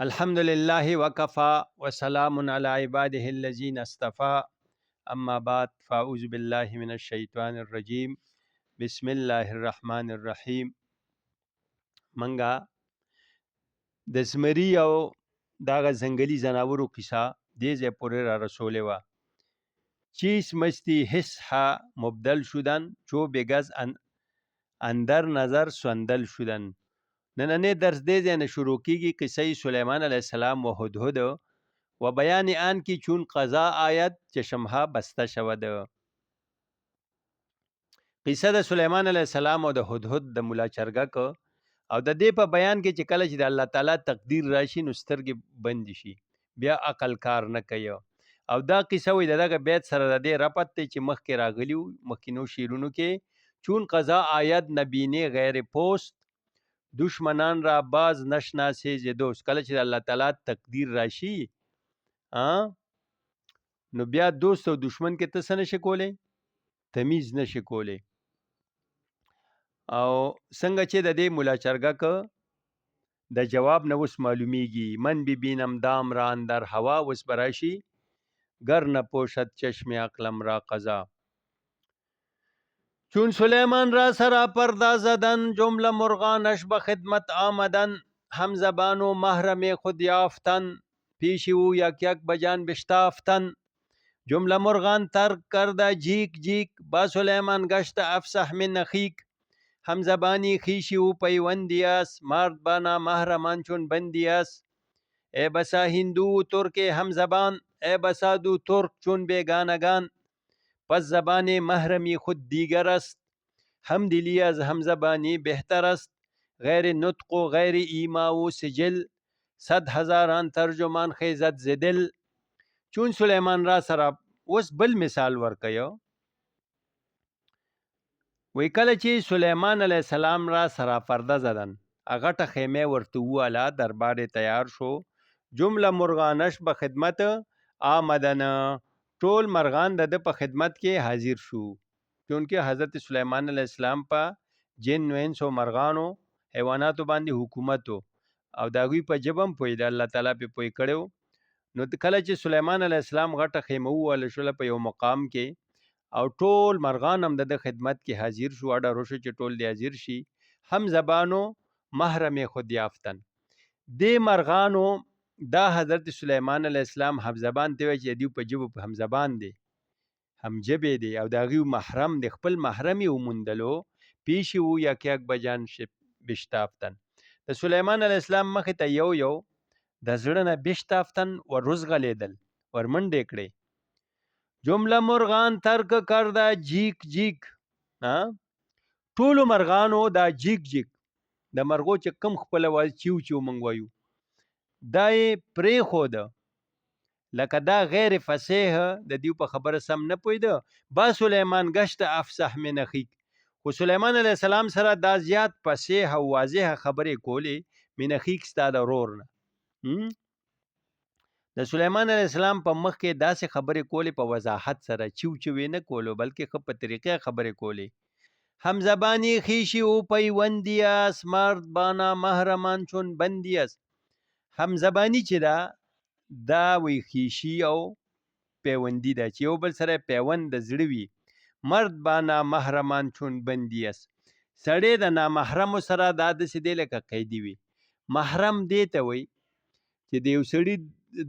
الحمد لله وكفى وسلام على عباده الذين اصطفى اما بعد فاعوذ بالله من الشیطان الرجیم بسم الله الرحمن الرحیم. منګه د زمری او داغه زنګلی زناورو قصه دې ځای پورې را رسولې وه. چیس مستی حس ها مبدل شدن چو بگز اندر نظر سوندل شدن. نننې درس دې ځای نه شروع کیږي قصه سلیمان علیه السلام و هدهد و بیان آن کی چون قضا آید چشمها بسته شود. قصه د سلیمان علیه السلام او د هدهد د ملا چرګه کو او د دې په بیان کې چې کله چې د الله تعالی تقدیر راشي نو سترګې بند شي بیا عقل کار نه کوي. او دا قصه وي دغه بیت سره د دې ربط دی چې مخکې راغلی مخکینو شیرونو کې چون قضا آید نبینه غیر پوست دشمنان را باز نشناسې ز دوست. کله چې د الله تعالی تقدیر راشي نو بیا دوست او دشمن کې ته څه نشي کولی، تمیز نشي کولی. او څنګه چې د دې ملا چرګه که د جواب نه اوس معلومیږي من ببینم دام را اندر هوا اوس براشي گر نپوشد چشم عقلم را قضا. چون سلیمان را سرا پرده زدن جمله مرغانش به خدمت آمدن هم زبان و محرم خود یافتن پیش او یک یک بجان بشتافتن. جمله مرغان ترک کرده جیک جیک با سلیمان گشت افصح من نخیک هم زبانی خیشی او پیوندی است مرد با نامحرمان چون بندی است. ای بسا هندو و ترک هم زبان ای بسا دو ترک چون بیگانگان پس زبان محرمی خود دیگر است هم دلی از هم زبانی بهتر است غیر نطق و غیر ایما و سجل 100,000 ترجمان خیزد ز دل. چون سلیمان را سره اوس بل مثال ورکیو وی کله چې سلیمان علیه السلام را سرا پرده زدن غټه خیمه ورته واله دربار تیار شو جمله مرغانش به خدمت آمدن ټول مرغان د په خدمت کې حاضر شو چونکه حضرت سلیمان علیه السلام په جن و انس او مرغانو حیواناتو باندې حکومت او داوی په جبم پوی د الله تعالی په پوی کړو. نو کله چې سلیمان علیه السلام غټه خیمه واله شو په یو مقام کې او ټول مرغان هم د خدمت کې حاضر شو اډه روشو چې ټول دی حاضر شي هم زبانو محرم خود یافتن. د مرغانو دا حضرت سلیمان علیه السلام هم زبان دی چې دی په جبو په هم زبان دی هم جبه دی او دا غیو محرم دی خپل محرمي ومندلو پیش وو یک یک بجان بشتافتن. د سلیمان علیه السلام مخ ته یو یو د زړه نه بشتافتن ور روزغلیدل ور منډې کړې. جمله مرغان ترک کرده جیک جیک ټولو مرغانو دا جیک جیک د مرغو چې کم خپل وای چیو چیو منغوایو دا پرې خو ده لکه دا غیر فصیح د دیو په خبره سم نه پویده. با سلیمان گشت افصح من اخیک خو سلیمان علیه السلام سره دا زیات فصیح او واضح خبرې کولې من اخیک ستا د ورور نه. د سلیمان علیه السلام په مخ کې داسې خبرې کولې په وضاحت سره چیو چوي نه کولو بلکې خو په طریقې خبرې کولې. هم زبانی خیشی او پیوندی است مرد بانا محرمان چون بندی است. هم زبانی چې دا وی خیشی او پیوندی ده چې یو بل سره پیوند د زړه وي مرد بانا محرمان چون بندی است. سړی د نامحرم سره دا داسې دی لکه قیدی وي. محرم دی ته وي چې د یو سړي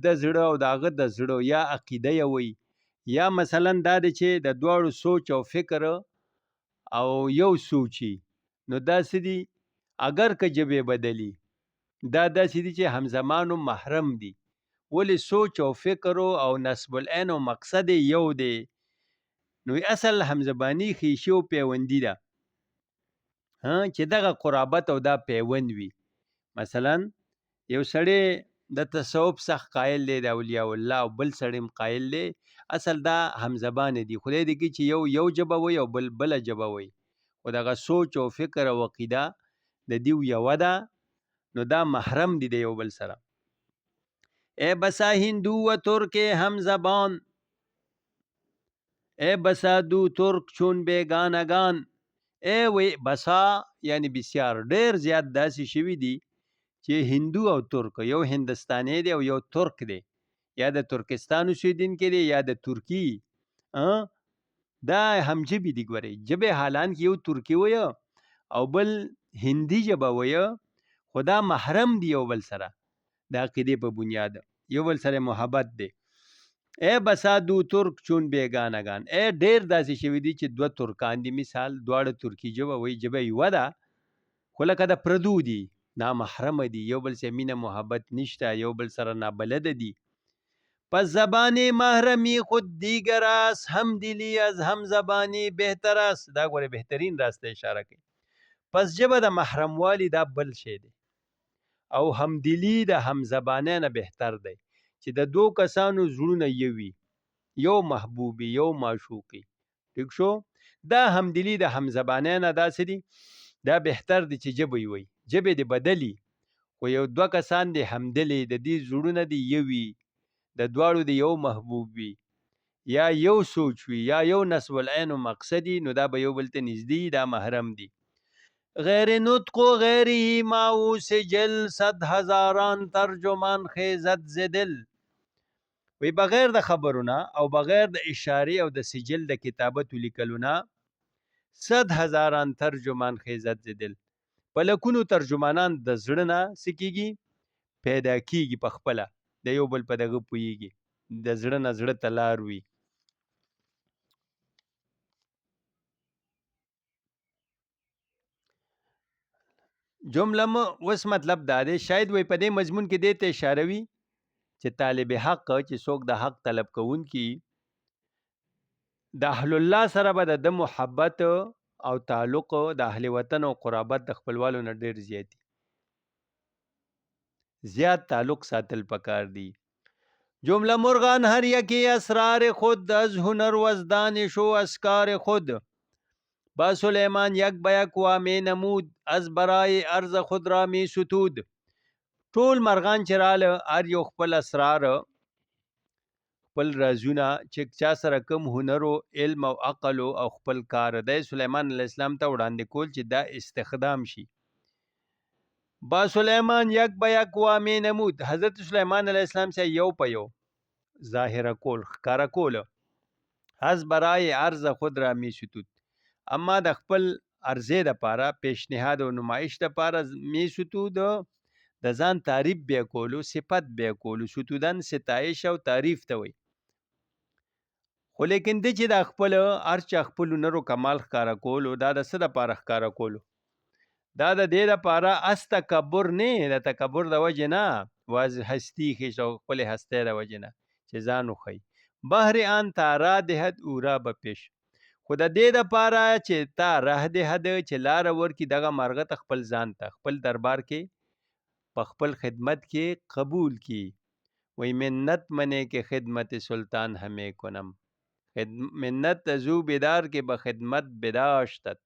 د زړه او داغه د زړه یا عقیده وي یا مثلا دا د چې د دواړو سوچ او فکر او یو سوچي نو دا سدي اگر که جبه بدلی دا داسې دي چې همزمان او محرم دي ولی سوچ او فکر او نسب العین او مقصد یو دی. نو اصل همزبانی خیشی او پیوندی ده چې دغه قرابت او دا پیوند وي. مثلا یو سړی د تصوف سخت قائل دی د اولیاء الله او بل سړی قائل دی اصل دا همزبان دي خدای دې کې چې یو جبه وي او بل جبه وي او دغه سوچ او فکر او عقیده د دیو یو ده نو دا محرم دي د یو بل سره. ای بسا هندو و ترک هم زبان ای بسا دو ترک چون بیگانگان ای وی بسا یعنی بسیار ډیر زیات داسې شوي دي چې هندو او ترک، یو هندستانی دی او یو ترک دی، یا د ترکستان اوسیدونکی دی یا د ترکی، دا هم جبې دي. ګورئ جبې حالان کې یو ترکی وایه او بل هندي ژبه وایه، خو دا محرم دی یو بل سره د عقیدې په بنیاد، یو بل سره محبت دی. ای بسا دو ترک چون بیگانگان، ای ډیر داسې شوي دي چې دوه ترکان دي، مثال دواړه ترکی ژبه وایي، ژبه یوه ده خو لکه د پردو دي، نامحرمه دي، یو بل سره مینه محبت نشته، یو بل سره نابلده دي. پس زبان محرمی خود دیگر است، هم دلی از هم زبانی بهتر است. دا ګوره بهترین راسته اشاره کوي. پس ژبه د محرم والی دا بل شی دی، او همدلی د هم زبانه نه بهتر دی، چې د دو کسانو زړونه یوي، یو محبوبي یو معشوقي. ٹھیک شو؟ دا همدلی د هم زبانه نه داسې دی، دا بهتر دی چې ژبه وي، ژبه دی بدلی، خو یو دوه کسان دی همدلی، د دې زړونه دی یوي، د دواړو دی یو محبوب وي، یا یو سوچ وي، یا یو نصب العین و مقصدی، نو دا به یو بل ته نږدې، دا محرم دی. غیر نطق و غیره معو سجل، 100,000 ترجمان خیزد ز دل. وی بغیر د خبرونه او بغیر د اشاره او د سجل د کتابت لیکلونه، 100,000 ترجمان خیزد ز دل، په لکونو ترجمانان د زړه نه سکیږي پیدا کیږي، په خپله د یو بل په دغه پوهیږي، د زړه نه زړه ته لار وي. جمله اوس مطلب دا دی، شاید وای په دې مضمون کې دې ته اشاره وي چې طالب حق چې څوک د حق طلب کوونکی د اهل الله سره به د محبت او تعلق د اهل وطن او قرابت د خپلوالو نه ډیر زیات تعلق ساتل پکار دی. جمله مرغان هر یکی اسرار خود، از هنر و از دانش و اسکار خود. با سلیمان یک به یک وامی نمود، از برای عرض خود را می ستود. ټول مرغان چې راله هر یو خپل اسرار، خپل رازونه چې چا سره کم هنر او علم او عقل او خپل کار دی، سلیمان علیه السلام ته وړاندې کول چې دا استخدام شي. با سلیمان یک به یک وامی نمود، حضرت سلیمان علیه السلام سره یو په یو ظاهره کول، ښکاره کول. از برای عرض خود را می ستود، اما د خپل عرضې دپاره، پیشنهاد او نمایش دپاره می ستود، د ځان تعریف بیا کولو، صفت بیا کولو. ستودن ستایش او تعریف ته وایي. خو لیکن د چې د خپل هر چا خپل هنر او کمال ښکاره کولو، دا د څه دپاره ښکاره کولو؟ دا د دې دپاره از تکبر نه، د تکبر د وجې نه، واز هستی ښیښ او خپلې هستۍ د وجې نه چې ځان وښیي. بهر آن تا را دهد او را به پیش، خو د دې دپاره چې تا ره دهد چې لاره ورکړي دغه مرغه ته خپل ځان ته، خپل دربار کې په خپل خدمت کې قبول کی. وی منت منه که خدمت سلطان همه کنم، منت زو بیدار که به خدمت بداشتت.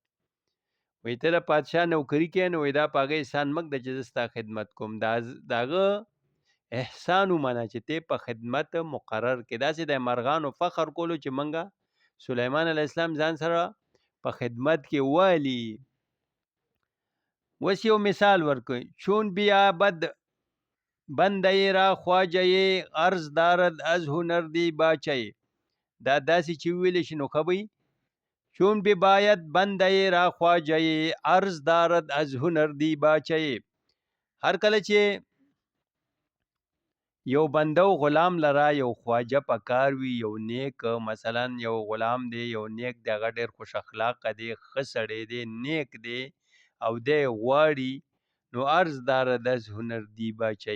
وی ته د پادشاه نوکری کې نو دا پاګه احسان مګ د چې ستا خدمت کوم، داغه احسان ومنه چې ته په خدمت مقرر کې. داسې د مرغانو فخر کولو چې منګه سلیمان علیه السلام ځان سره په خدمت کې والی. وس یو مثال ورکوي، چون بیا بد بنده را خواجه عرض دارد از هنر دی باچه. دا داسې چې ویل شي نو خبي، چون بی باید بنده را خواجه عرض دارد از هنر دی باچه. هر کله چې یو بنده او غلام لرا یو خواجه پکار وي، یو نیک، مثلا یو غلام دی، یو نیک دی، هغه ډېر خوش اخلاقه دی، ښه سړی دی، نیک دی او دی غواړي، نو عرض دارد از هنر دی باچه.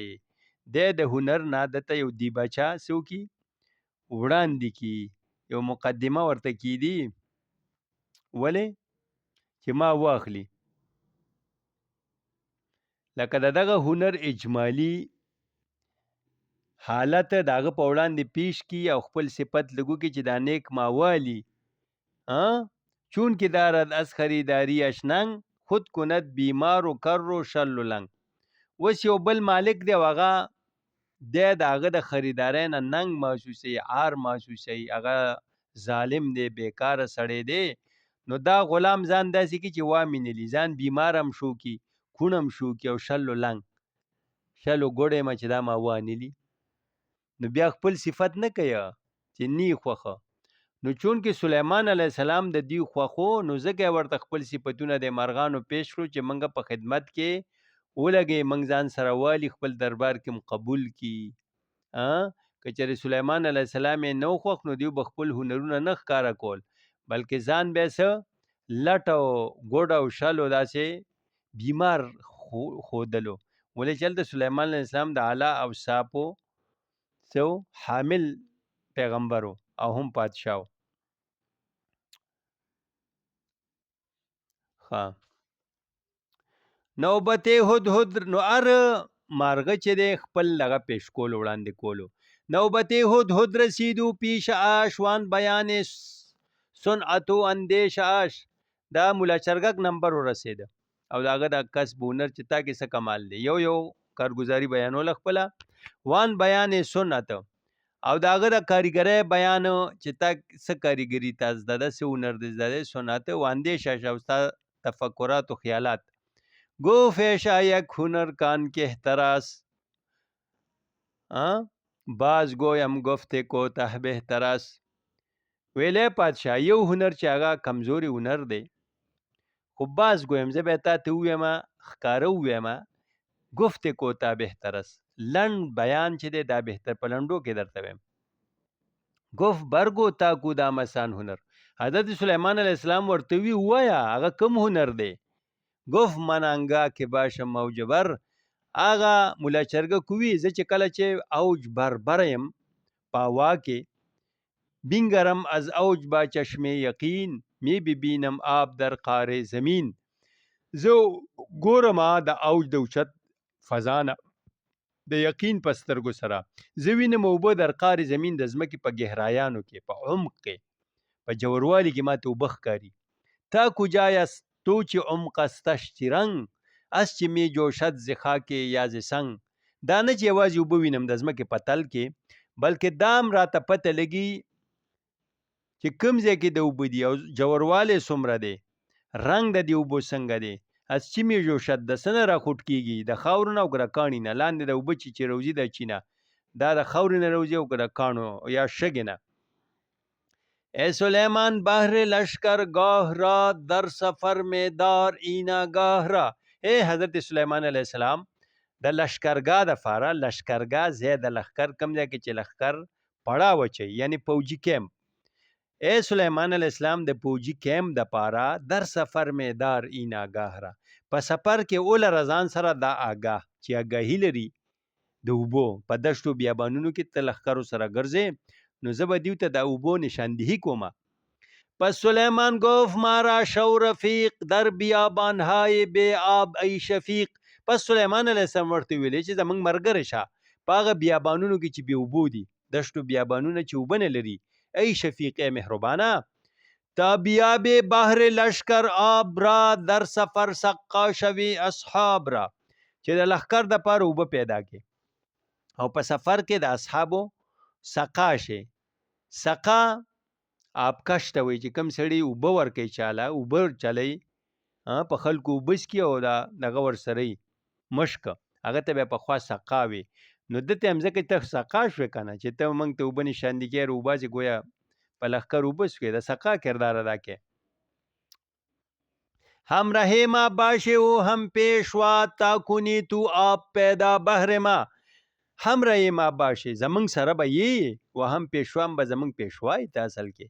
دی د هنر نه دته یو دیباچه څوکي وړاندې کی، یو مقدمه ورته کیدي، ولې چې ما واخلي. لکه دغه هنر اجمالی حالت داغه په وړاندې پیش کی او خپل صفت لګو کی چې دا نیک ماوالی. چون که دارد از خریداری اشننگ، خود کند بیمار و کر و شل و لنگ. وس یو بل مالک دی هغه داغه د خریدارۍ نه ننګ محسوسوي، عار محسوسوي، هغه ظالم دی، بیکاره سړی دی، نو دا غلام ځان داسې کی چې وامینلی، ځان بیمار هم شو کی، کونم شو کی او شل و لنګ. شلو ګوډی ما چې دا ما وانلی نو بیا خپل صفت نه کوي چې نی خوخه نو چون کې سلیمان علیه السلام د دی خوخو نو ځکه ورته خپل صفتونه د مرغانو پیش کړو چې منګه په خدمت کې ولګي منګ ځان سره والی خپل دربار کې قبول کی که چېرې سلیمان علیه السلام یې نو خوښ نو دیو به خپل هنرونه نه ښکاره کول بلکې ځان به یې څه لټ او ګوډ او شل او داسې بیمار ښودلو ولې چې هلته سلیمان علیه السلام د اعلی اوصافو څه حامل پیغمبر او هم پادشاه ښه نوبت هدهد نو ار مارغه چې دی خپل لغه پیش کول وړاندې کولو نوبت هدهد رسیدو پیش آش وان بیان صنعت و اندیش آش دا مولا چرګک نمبر ورسید او داغه د کسب هنر چې تا کې څه کمال دی یو کارګزاري بیانول خپله وان بیان سنت او داغه د کاریګری بیان چې تا څه کاریګری تاز دده څه هنر دی زده سنت واندیش آش او ستا تفکرات و خیالات گو فیشا یک هنر کان که احتراس باز گویم گفته کوته بهتراس ویلې پادشاه یو هنر چې هغه کمزوري هنر دی خو باز گویم زه به تا ته ووایم ښکاره ووایم گفته کوته بهتراس لنډ بیان چې دی دا بهتر په لنډو کې درته وایم گفت برگو تاکو دا مسان هنر حضرت سلیمان علیه السلام ورته وی وایا هغه کم هنر دی گفت من انگا که باشم موج بر آغا مولا چرګه کوي زه چې کله چې اوج بریم پاوا کې بینگرم از اوج با چشم یقین می ببینم آب در قار زمین زه ګورم د اوج د اوچت فضانه د یقین په سترګو سره زه وینم اوبه در قار زمین د ځمکې په گهرایانو کې په عمق کې په جوروالي کې ماته اوبه ښکاري تا کجای است تو چې عمق استش رنگ از چې می جوشد ز خاک یا ز سنگ دا نه چې یوازې اوبه وینم د ځمکې په تل کې بلکې دام راته پته لګي چې کوم ځای کې د اوبه دي او جوړوالی څومره دی رنګ د دې اوبو څنګه دی از چې می جوشد د څه نه راخوټ کېږي د خاورو نه او که د کاڼي نه لاندې د اوبه چې روزي د چینه دا د خاورې نه روزي او که د کاڼو یا شګې نه ای سلیمان بحر لشکر گاه را در سفر میدار ایناگاه را ای حضرت سلیمان علیه السلام د لشکرګاه دپاره لشکرګاه ځای د لښکر کوم ځای کې چې لښکر پړاو اچوي یعنی پوجي کیمپ ای سلیمان علیه السلام د پوجي کیمپ دپاره در سفر میدار ایناگاه را په سفر کې اوله رضان سره دا آګاه چې آګاهي لري د اوبو په دشتو بیابانونو کې ته لښکرو سره ګرځې نو زه به دیو ته د اوبو نشاندهی کومه پس سلیمان گفت مارا شو رفیق در بیابانهای بی آب ای شفیق پس سلیمان علیه السلام ورته ویلې چې زمونږ ملګری شه په هغه بیابانونو کې چې بې اوبو دي دشتو بیابانونه چې اوبه نه لري ای شفیق ای مهربانه تا بیاب بحر لشکر آب را در سفر سقا شوی اصحاب را چې د لښکر دپاره اوبه پیدا کې او په سفر کې د اصحابو سقا شي سقا آبکش ته وایي چې کوم سړي اوبه ورکوي چاله اوبه چلی په خلکو اوبه څکي او دغه ورسره وي مشک هغه ته بیا پخوا سقا وي نو ده ته هم ځکه ته سقا شوې که نه چې ته موږ ته اوبه نشاندهي کوې اوباسې گویا په لښکر اوبه څکوې د سقا کردار ادا کوې همراه ما باشه و هم پیشوا تا کنی تو آب پیدا بهر ما همراه ما باشه زمونږ سره به یې و هم پیشوام به زمونږ پیشوای ته اصل کې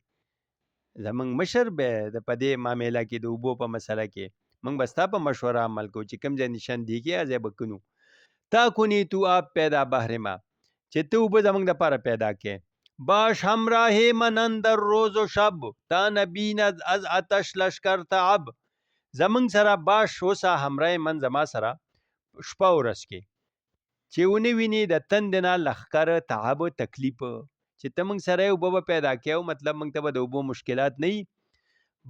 زمونږ مشر به د په دې معامله کې د اوبو په مسله کې موږ به ستا په مشوره عمل کوو چې کوم ځای نشاندهي کې ځای به کنو تا کنی تو آب پیدا بهر ما چې ته اوبه زمونږ دپاره پیدا کې باش همراه من اندر روز و شب تا نبیند از آتش لشکر تعب زمونږ سره باش اوسه همراه من زما سره شپه ورځ کې چې ونه ویني د تندې نه لښکر تعب تکلیف چې ته موږ سره اوبه به پیدا کوو مطلب موږ ته به د اوبو مشکلات نه وي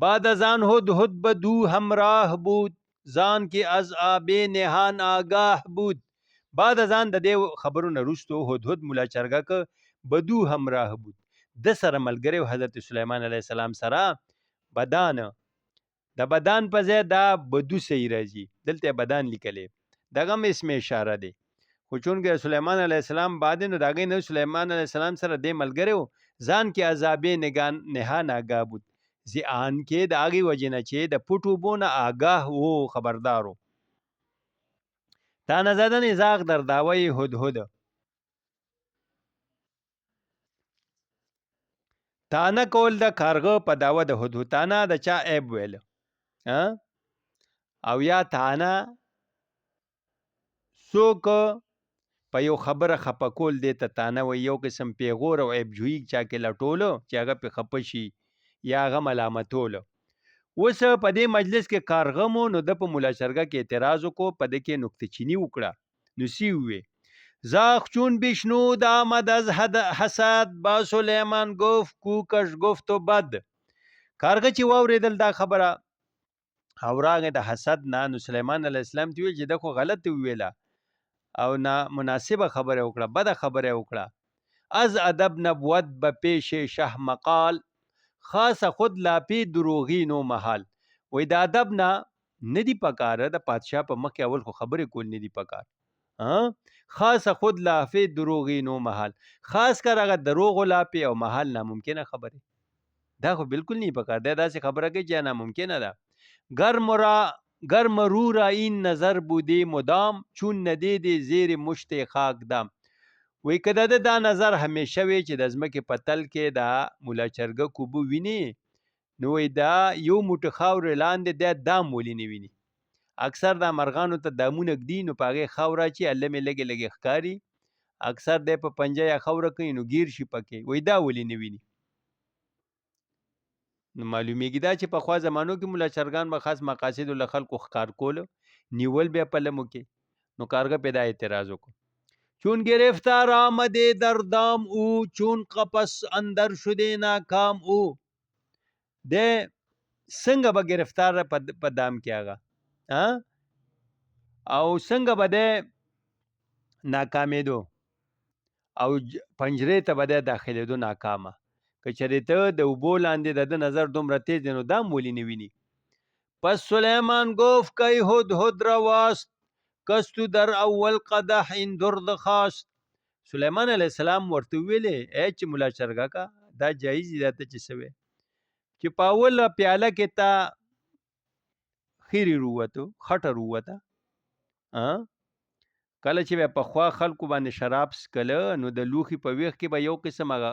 بعد از آن هدهد بدو همراه بود زان کې از آب نهان آگاه بود بعد از آن د دې خبرونه وروستو هدهد مولا چرګک بدو همراه بود د سره ملګری حضرت سلیمان علیه السلام سره بدان د بدان په ځای دا بدو صحیح راځي دلته بدان لیکلی دغه هم اسم اشاره دی خو چونکې سلیمان علیه السلام بعد نو د هغې نه سلیمان علیه السلام سره دی ملګری و ځان کې عذابې نها ناګاه بود زی آن کې د هغې وجې نه چې د پټو اوبو نه آګاه و خبردار و تانه زدن زاغ در دعوی هدهد تانه کول د کارغه په دعوه د هدهد تانه د چا عیب ویل او یا تانه څوک په یو خبره خپه کول دی ته تانه وایي یو قسم پیغور او عیب جویي چا کې لټولو چې هغه پې خپه شي یا هغه ملامتولو اوس په دې مجلس کې کارغه مو نو د په ملا چرګه کې اعتراض وکړو په دې کې نکته چینی وکړه نو سی ووی زاغ چون بشنود آمد از حسد با سلیمان گفت کوکش گفت و بد کارغه چې واورېدل دا خبره او راغې د حسد نه نو سلیمان علیه السلام ته ویل چې دا خو غلط ویله او نه مناسبه خبره وکړه بده خبره وکړه از ادب نبوت به پیش شه مقال خاص خود لاپی دروغی نو محال وای د ادب نه ندی پکاره د پادشاه په مخ کې اول خو خبرې کول ندی پکار خاص خود لاپی دروغی نو محال خاص کر هغه دروغ لاپی او محال ناممکنه خبره دا خو بالکل نه پکار دا داسې خبره کوي چې ناممکنه ده گر مرو را این نظر بودی مدام چون ندیدی زیر مشت خاک دام وی که دا نظر همیشه وی چې د ځمکې په تل کې دا مولا چرګه کوبو ویني نو وی دا یو موټ خاورې لاندې دا دام ولې نه ویني اکثر دا مرغانو ته دامونه ږدي نو په هغې خاوره چې الله مې لږې لږې ښکاري اکثر دی په پنجه یا خاوره کوي نو ګیر شي پکې وی دا ولې نه ویني نو معلومیږي دا چې په خوا زمانو کې مولا چرګان به خاص مقاصدو له خلکو ښکار کولو نیول بیا په لمو کې نو کارغه پیدا اعتراض وکړو چون گرفتار آمده در دام او چون قفس اندر شده ناکام او ده څنګه به گرفتار په دام کې هغه او څنګه به ده ناکامېدو او پنجرې ته به ده داخلېدو ناکامه که چېرې ته د اوبو لاندې د نظر دومره تیز دی نو دام ولې نه ویني پس سلیمان گفت کی هدهد رواست کستو در اول قدح این درد خواست سلیمان علیه السلام ورته ویلې چې مولا چرګه کا دا جایز دی ته چې سوی چې په اوله پیاله کې تا خیری رووتو خټه رووته کله چې په خوا خلکو باندې شراب سکله نو د لوښي په ویښ کې به یو قسم هغه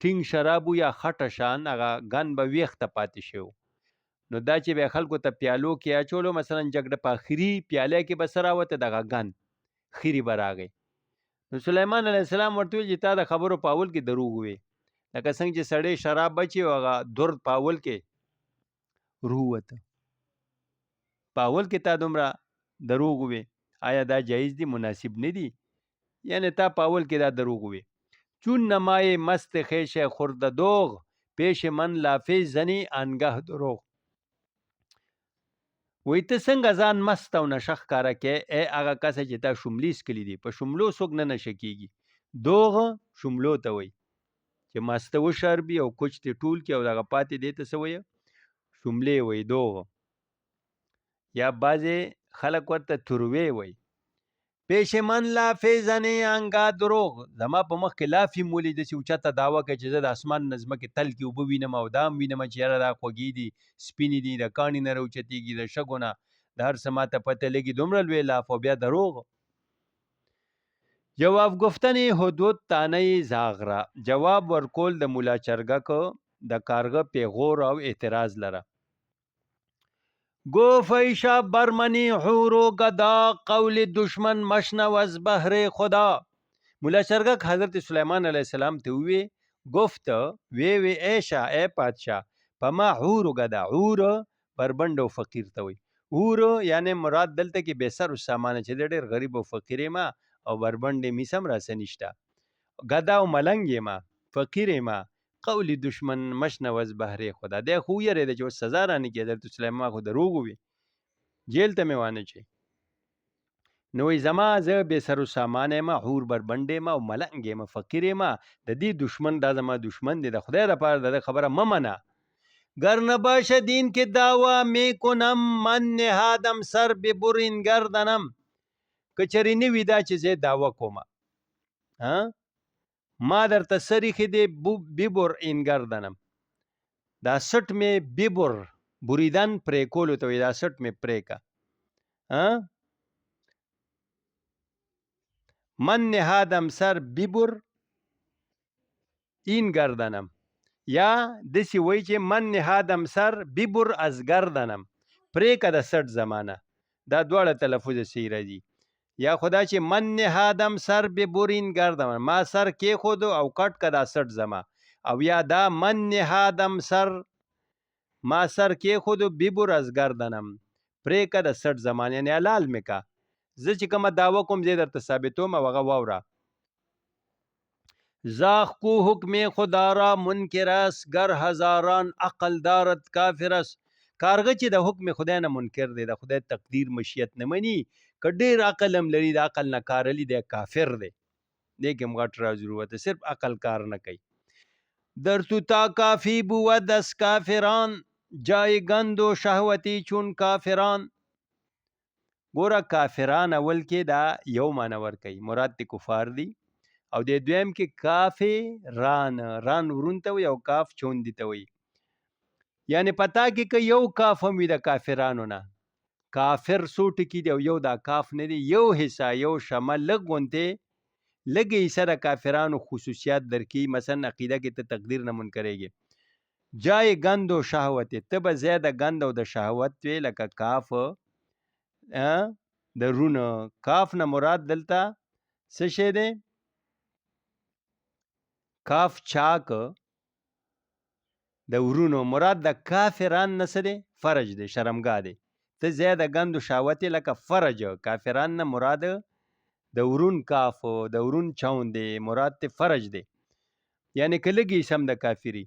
ټینګ شراب یا خټه شان هغه ګن به ویښته پاتې شو نو دا چې به خلکو ته پیالو کې اچولو مثلا جګړه په اخري پیاله کې به سره وته دغه ګن خیری به راغی نو سلیمان علیه السلام ورته ویل چې تا د خبرو په اول کې دروغ وې لکه څنګه چې سړی شراب بچي هغه درد په اول کې رووته په اول کې تا دومره دروغ وې آیا دا جایز دی مناسب نه دی یعنی تا په اول کې دا دروغ وې چون نمای مست خیشه خورده دوغ پیش من لافی زنی انگه دروغ وی ته څنګه ځان مست او نشه ښکاره کې هغه کسه چې تا شملي څکلي دي په شملو څوک نه نشه کېږي دوغ شملو ته وایي چې مسته وشربي او کوچ ته ټول کې او دغه پاتې دی ته څه وایي شملې وایي دوغ یا بعضې خلک ورته تروې وایي پیش من لافې زنې انګا دروغ زما په مخ کې لافې مولي داسې اوچته دعوه کوي چې زه د اسمان نه ځمکې تل کې اوبه وینم او دا هم وینم چې یاره دا خوږې دي سپینې دي د کاڼي نه راوچتېږي د شګو نه د هر څه ماته پته لګي دومره لوی لاف او بیا دروغ جواب گفتن هدهد تانه زاغ را جواب ورکول د مولا چرګه کو د کارغه پیغور او اعتراض لره گفت ای شب برمنی حور و گدا قول دشمن مشنو از بهر خدا مولا چرګک حضرت سلیمان علیه السلام ته وی گفت وی ایشا ای پادشاه پما حور و گدا حور بربند او فقیر ته وی حور یعنی مراد دلته کې بے سر سامان چې ډېر غریب او فقیر ما او بربند می سم راسنشتا گدا او ملنګ ما فقیر ما قول دشمن مشنو از بهر خدا ده خو یې د جو سزا رانه کې حضرت سلیمان خو دروغ وی جیل ته می وانه چي نو زما زه به سر سامان ما حور بربندې ما او ملنګ ما فقیر ما د دې دشمن دا زما دشمن دی د خدای لپاره د خبره ممنه گر نباش دین که دعوا می کنم من نهادم سر به برین گردنم که چېرې نه وي دا چې زه دعوه کومه ما درته سریخې دی بیبر این گردنم دا سټ مې بیبر بریدن پرې کولو ته وي دا سټ مې پرې کا من نهادم سر بیبر این گردنم یا دسی وای چې من نهادم سر بیبر از گردنم پرې کا د سټ زمانه دا دواړه تلفظ صحیح راځي یا خدا چې من نهادم سر ببرین گردم ما سر کې خود او کټ کا دا سټ زما او یا دا من نهادم سر ما سر کې خود ببر از گردنم پرې کا د سټ زمان یعنی حلال مې کا زه چې کومه دعوه کوم زه درته ثابتوم او هغه واوره زاخ کو حکم خدا را منکر است گر هزاران عقل دارد کافر است کارغه چې د حکم خدای نه منکر دی د خدای تقدیر مشیت نه مني که ډېر عقل هم لري د عقل نه کار لري دی کافر دی دې کې هم غټ راز ضرورت صرف عقل کار نه کوي در تو تا کافی بود از کافران جای گند و شهوتی چون کافران ګوره کافران اول کې دا یو معنی ورکوي مراد د کفار دي او د دویم کې کافران ران ورون ته وي او کاف چوندې ته وي یعنی پتا کې که یو کاف هم وي د کافرانو نه کافر څو ټکي دی او یو دا کاف نه دی یو حصہ یو شمه لږ غونتې لږ حصہ د کافرانو خصوصیات درکې مثلا عقیده کې ته تقدیر نه منکرېږي جای گند و شهوت ته به زیاده گند او د شهوت وي لکه کاف د رونه کاف نه مراد دلته څه شی دی کاف چاک د ورونو مراد د کافران نه څه دی فرج دی شرمګاه دی ته زیاده گند و شهوت لکه فرج کافران نه مراد د ورون کاف د ورون چاون دی مراد ته فرج دی یعنی که لږی سم د کافری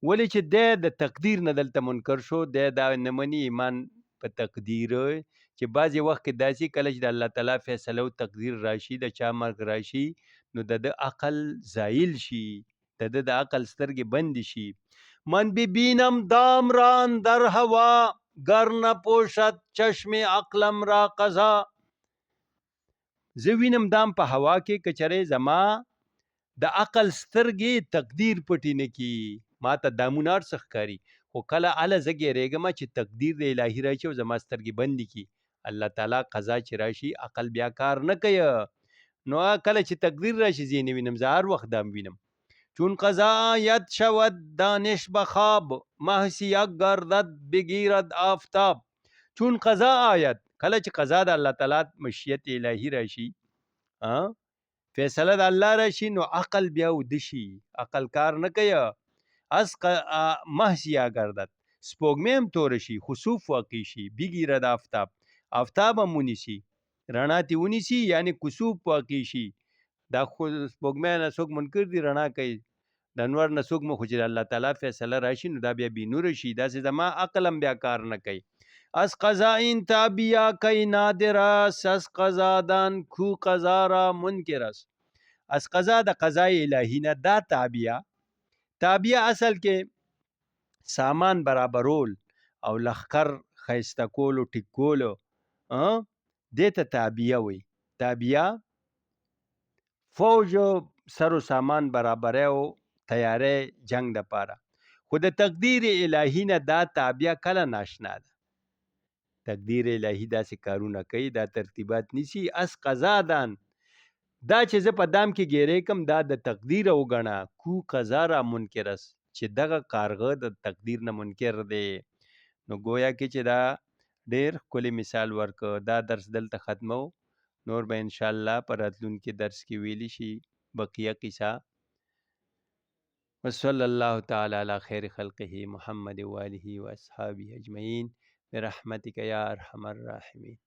ولی چې د تقدیر نه دلته منکر شو دا نمنی ایمان په تقدیر چې بعضې وخت کې داسې کله چې د الله تعالی فیصله او تقدیر راشي د چا مرګ راشي نو د عقل زایل شي د عقل سترګې بند شي من ببینم دام را در هوا گر نپوشد چشم عقلم را قضا زه وینم دام په هوا کې کچره زما د عقل سترګې تقدیر پټی نه کی ما ته دامونه هر څه ښکاري خو کله اله زه ګیرېږم چې تقدیر د الهي راشي او زما سترګې بندې کی الله تعالی قضا چې راشي عقل بیا کار نه کوي نو کله چې تقدیر راشي زه نه وینم زه هر وخت دام وینم چون قضا آید شود دانش بخواب محسیه گردد بگیرد آفتاب چون قضا آید کله چې قضا د الله تعالی مشیت الهي راشي فیصله د الله راشي نو عقل بیا ودشي عقل کار نه کوي از محسیه گردد سپوږمۍ هم توره شي خسوف واقع شي بگیرد آفتاب آفتاب هم ونیسي رڼا تې ونیسي یعنی کسوف واقع شي دا خو سپوږمۍ نه څوک منکر دي رڼا کوي د انور نه څوک مخ چې الله تعالی فیصله راشي نو دا بیا بی نور شي داسې زما عقل هم بیا کار نه کوي از قضا این تابیا کای نادر است از قضادان کو قضا را منکر است از قضا د قضای الهی نه دا تابیا اصل کې سامان برابرول او لخر خیسته کول او ټیک کول دې ته تابیا وي تابیا فوج سر و سامان برابره او تیاری جنگ د پاره خو د تقدیر الهی نه دا تابیا کله ناشنا ده تقدیر الهی داسې کارونه کوي دا ترتیبات نیسی اس قضا دان دا چې زه په دام کې ګیرې کم دا د تقدیر وګڼه کو قضا را منکر است چې دغه کارغه د تقدیر نه منکر دی نو گویا کې چې دا ډېر ښکلی مثال ورکړ دا درس دلته ختمو نور به انشاءالله په راتلونکي درس کې ویلی شي بقیه قصه وصلی الله تعالی علی خیر خلقه محمد و آله و اصحابه اجمعین برحمتک یا ارحم الراحمین